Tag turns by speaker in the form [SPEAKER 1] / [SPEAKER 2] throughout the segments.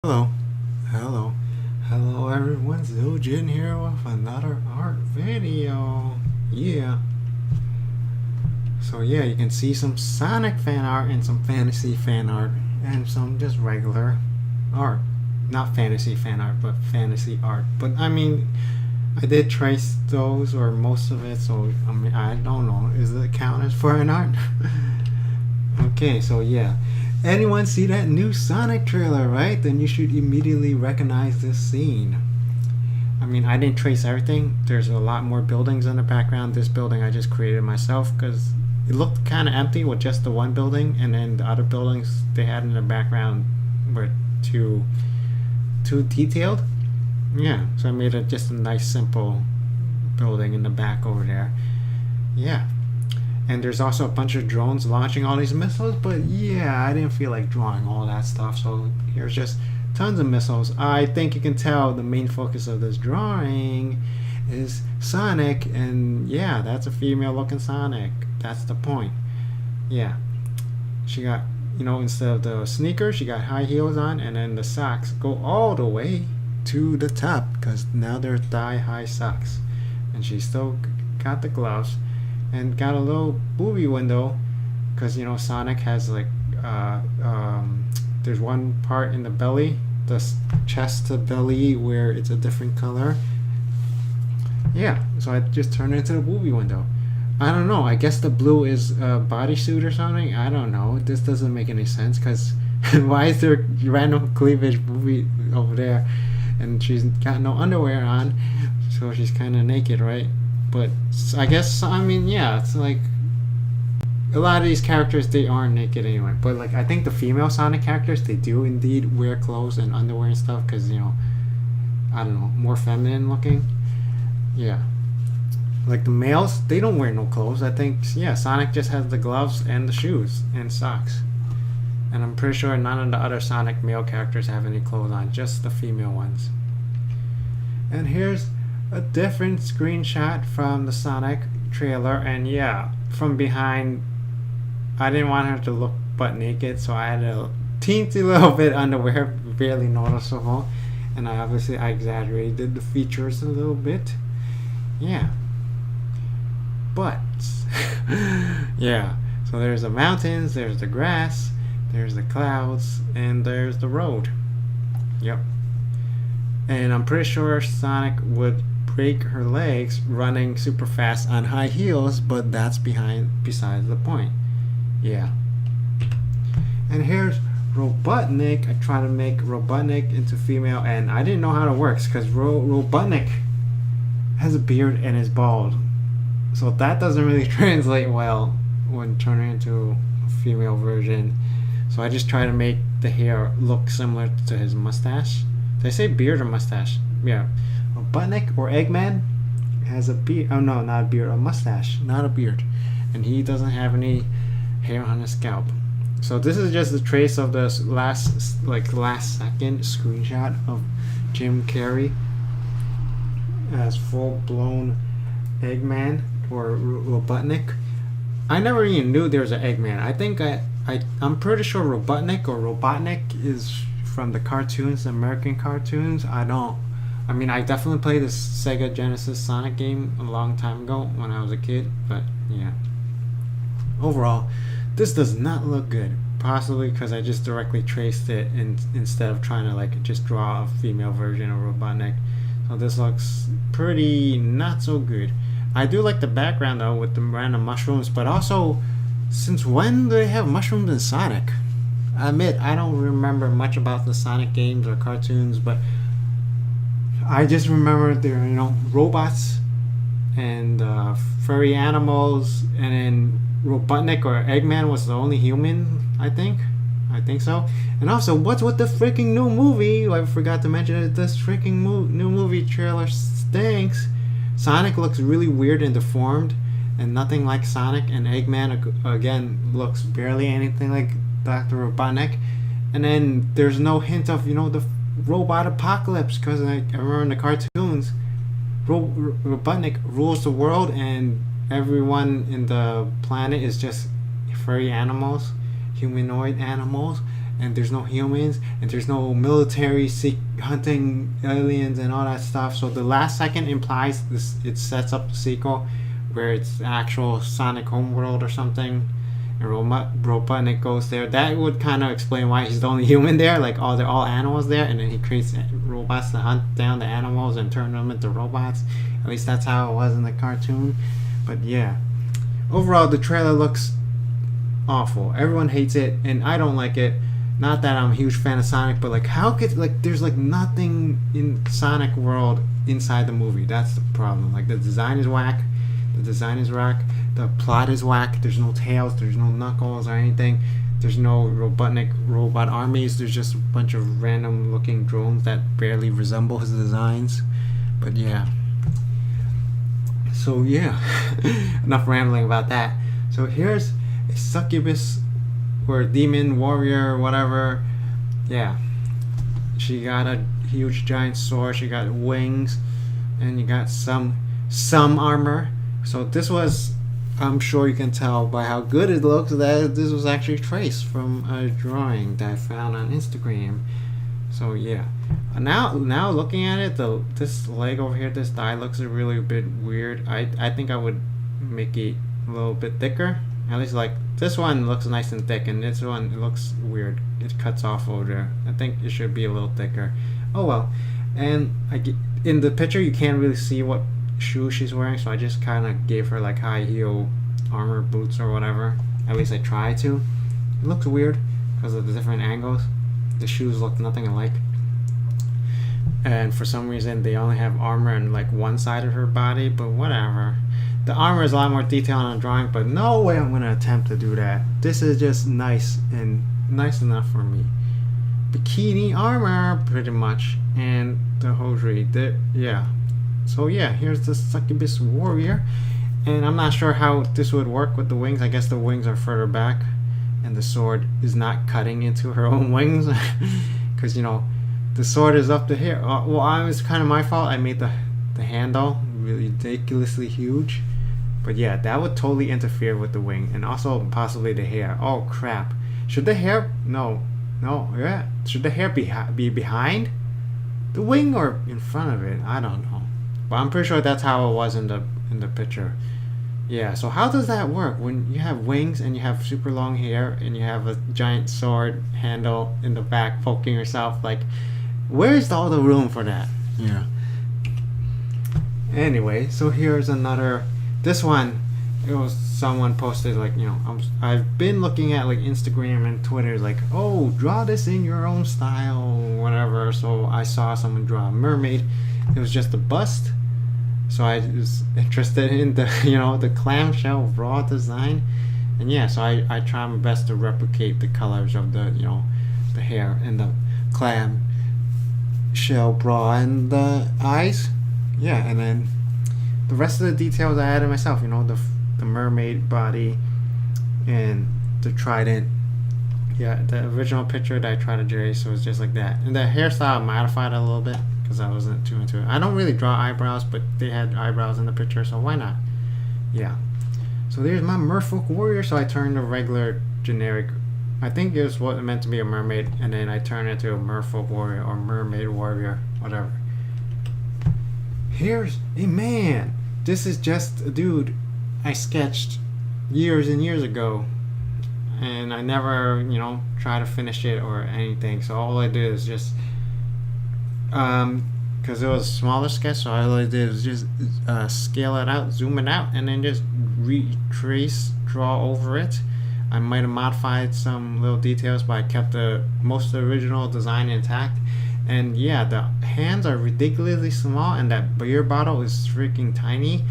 [SPEAKER 1] Hello, hello, hello everyone, Ziljin here with another art video. Yeah. So yeah, you can see some Sonic fan art and some fantasy fan art and some just regular art. Not fantasy fan art, but fantasy art. But I mean, I did trace those or most of it, so I mean, I don't know. Is it count as for an art? Okay, so yeah. Anyone see that new Sonic trailer, right? Then you should immediately recognize this scene. I mean, I didn't trace everything. There's a lot more buildings in the background. This building I just created myself because it looked kind of empty with just the one building, and then the other buildings they had in the background were too detailed. Yeah, so I made it just a nice simple building in the back over there. Yeah. And there's also a bunch of drones launching all these missiles, but yeah, I didn't feel like drawing all that stuff, so here's just tons of missiles. I think you can tell the main focus of this drawing is Sonic, and yeah, that's a female looking Sonic. That's the point. Yeah. She got, instead of the sneakers, she got high heels on, and then the socks go all the way to the top, because now they're thigh-high socks. And she still got the gloves. And got a little booby window because Sonic has like there's one part in the belly, the chest to belly, where it's a different color. Yeah, so I just turned it into the booby window. I don't know, I guess the blue is a bodysuit or something. I don't know, this doesn't make any sense because why is there random cleavage booby over there and she's got no underwear on, so she's kind of naked, right? But I guess, I mean, yeah, it's like a lot of these characters, they aren't naked anyway. But like, I think the female Sonic characters, they do indeed wear clothes and underwear and stuff because, I don't know, more feminine looking. Yeah. Like the males, they don't wear no clothes. I think, yeah, Sonic just has the gloves and the shoes and socks. And I'm pretty sure none of the other Sonic male characters have any clothes on, just the female ones. And here's a different screenshot from the Sonic trailer, and yeah, from behind I didn't want her to look butt naked, so I had a teensy little bit underwear, barely noticeable, and I exaggerated the features a little bit. Yeah, but yeah, so there's the mountains, there's the grass, there's the clouds, and there's the road. Yep. And I'm pretty sure Sonic would break her legs running super fast on high heels, but that's besides the point. Yeah. And here's Robotnik. I try to make Robotnik into female, and I didn't know how it works because Robotnik has a beard and is bald, so that doesn't really translate well when turning into a female version. So I just try to make the hair look similar to his mustache. Did I say beard or mustache? Yeah. Robotnik or Eggman has a beard. Oh no, not a beard, a mustache, not a beard, and he doesn't have any hair on his scalp. So this is just a trace of this last second screenshot of Jim Carrey as full-blown Eggman or Robotnik. I never even knew there was an Eggman. I think I'm pretty sure Robotnik is from the cartoons, the American cartoons. I mean, I definitely played this Sega Genesis Sonic game a long time ago when I was a kid, but yeah. Overall, this does not look good. Possibly because I just directly traced it instead of trying to like just draw a female version of Robotnik. So this looks pretty not so good. I do like the background though with the random mushrooms, but also, since when do they have mushrooms in Sonic? I admit, I don't remember much about the Sonic games or cartoons, but I just remember there, robots and furry animals, and then Robotnik or Eggman was the only human, I think so. And also, what's with the freaking new movie? I forgot to mention it. This freaking new movie trailer stinks. Sonic looks really weird and deformed, and nothing like Sonic. And Eggman again looks barely anything like Dr. Robotnik. And then there's no hint of the robot apocalypse, because I remember in the cartoons Robotnik rules the world and everyone in the planet is just furry animals, humanoid animals, and there's no humans, and there's no military hunting aliens and all that stuff. So the last second implies this. It sets up the sequel where it's actual Sonic homeworld or something. And Robotnik goes there. That would kind of explain why he's the only human there. Like, they're all animals there, and then he creates robots to hunt down the animals and turn them into robots. At least that's how it was in the cartoon. But yeah, overall the trailer looks awful. Everyone hates it, and I don't like it. Not that I'm a huge fan of Sonic, but like, how could, like, there's like nothing in Sonic world inside the movie. That's the problem. Like, the design is whack. The plot is whack. There's no Tails, there's no Knuckles or anything. There's no Robotnik robot armies. There's just a bunch of random looking drones that barely resemble his designs. But yeah. So yeah, enough rambling about that. So here's a Succubus or Demon Warrior or whatever. Yeah. She got a huge giant sword. She got wings. And you got some armor. So this was, I'm sure you can tell by how good it looks, that this was actually traced from a drawing that I found on Instagram. So yeah, now looking at it, this leg over here, this thigh looks a really bit weird. I think I would make it a little bit thicker. At least, like, this one looks nice and thick, and this one, it looks weird. It cuts off over there. I think it should be a little thicker. Oh well. And in the picture you can't really see what shoes she's wearing, so I just kind of gave her like high heel armor boots or whatever. At least I tried to. It looks weird because of the different angles. The shoes look nothing alike, and for some reason they only have armor on like one side of her body, but whatever. The armor is a lot more detailed on the drawing, but no way I'm gonna attempt to do that. This is just nice enough for me. Bikini armor pretty much, and the hosiery. Yeah. So yeah, here's the Succubus Warrior, and I'm not sure how this would work with the wings. I guess the wings are further back, and the sword is not cutting into her own wings, because you know the sword is up to here. Well, it's kind of my fault. I made the handle really ridiculously huge, but yeah, that would totally interfere with the wing, and also possibly the hair. Oh crap! Should the hair? No, yeah. Should the hair be behind the wing or in front of it? I don't know. But I'm pretty sure that's how it was in the picture. Yeah, so how does that work when you have wings and you have super long hair and you have a giant sword handle in the back poking yourself? Like, where's all the room for that? Yeah. Anyway, so here's another. This one, it was someone posted, like, you know, I've been looking at like Instagram and Twitter, like, oh, draw this in your own style, whatever. So I saw someone draw a mermaid. It was just a bust. So I was interested in the, you know, the clamshell raw design, and yeah, so I try my best to replicate the colors of the, you know, the hair and the clam shell bra and the eyes. Yeah, and then the rest of the details I added myself. You know, the mermaid body and the trident. Yeah, the original picture that I tried to trace was just like that, and the hairstyle modified a little bit because I wasn't too into it. I don't really draw eyebrows, but they had eyebrows in the picture, so why not? Yeah. So there's my Merfolk Warrior. So I turned a regular generic, I think it was what it meant to be a mermaid, and then I turned it into a Merfolk Warrior or Mermaid Warrior, whatever. Here's a man. This is just a dude I sketched years and years ago, and I never, you know, try to finish it or anything. So all I did is just because it was a smaller sketch, so all I did was just scale it out, zoom it out, and then just draw over it. I might have modified some little details, but I kept the most original design intact. And yeah, the hands are ridiculously small, and that beer bottle is freaking tiny.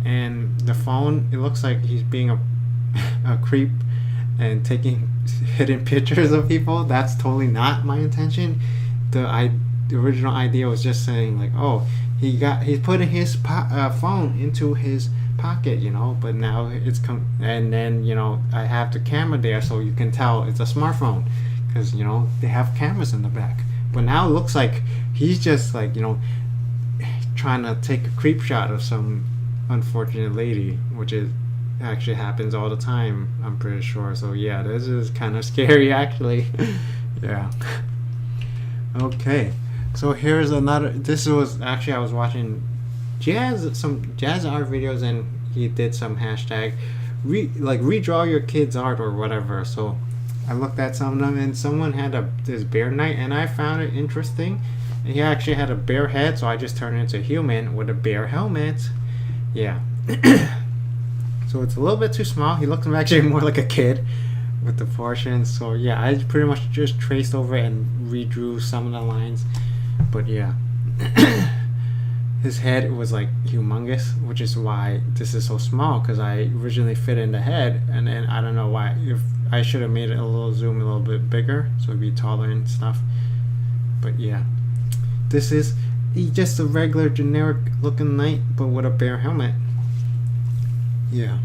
[SPEAKER 1] And the phone, it looks like he's being a creep and taking hidden pictures of people. That's totally not my intention. The original idea was just saying, like, oh, he's putting his phone into his pocket, you know, but now it's and then, you know, I have the camera there so you can tell it's a smartphone, because, you know, they have cameras in the back. But now it looks like he's just, like, you know, trying to take a creep shot of some unfortunate lady, which is actually happens all the time, I'm pretty sure. So yeah, this is kind of scary actually. Yeah. Okay. So here's another. This was actually I was watching some jazz art videos, and he did some hashtag redraw your kids art or whatever. So I looked at some of them, and someone had this bear knight, and I found it interesting. And he actually had a bear head, so I just turned it into a human with a bear helmet. Yeah. So it's a little bit too small. He looks actually more like a kid with the portions. So yeah, I pretty much just traced over it and redrew some of the lines. But yeah. His head was like humongous, which is why this is so small, because I originally fit in the head, and then I don't know why. If I should have made it a little zoom a little bit bigger so it'd be taller and stuff. But yeah. This is just a regular generic looking knight but with a bear helmet. Yeah.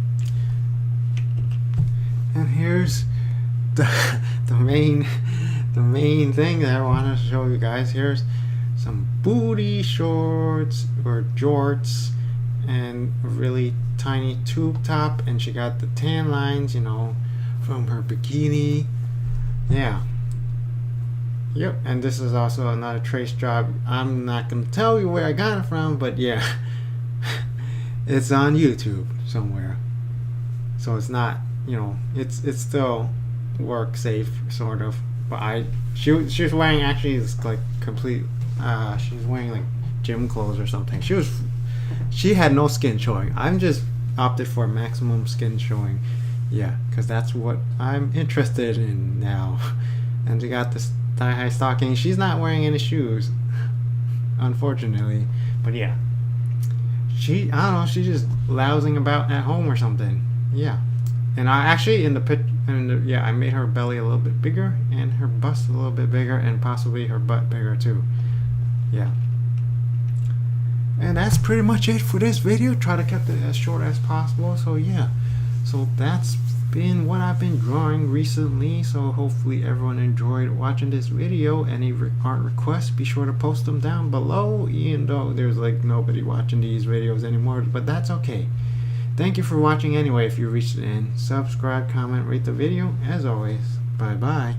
[SPEAKER 1] And here's the main thing that I want to show you guys. Here's some booty shorts or jorts and a really tiny tube top, and she got the tan lines, you know, from her bikini. Yeah. Yep. And this is also another trace job. I'm not gonna tell you where I got it from, but yeah. It's on YouTube somewhere, so it's not, you know, it's still work safe sort of. But she was wearing actually this like complete she was wearing like gym clothes or something. She had no skin showing. I'm just opted for maximum skin showing. Yeah, because that's what I'm interested in now. And she got this thigh-high stocking. She's not wearing any shoes, unfortunately. But yeah, I don't know, she's just lounging about at home or something. Yeah. And I actually I made her belly a little bit bigger and her bust a little bit bigger and possibly her butt bigger too. Yeah. And that's pretty much it for this video. Try to keep it as short as possible. So yeah. So that's been what I've been drawing recently. So hopefully everyone enjoyed watching this video. Any art requests, be sure to post them down below, even though there's like nobody watching these videos anymore, but that's okay. Thank you for watching anyway. If you reached the end, subscribe, comment, rate the video. As always, bye bye.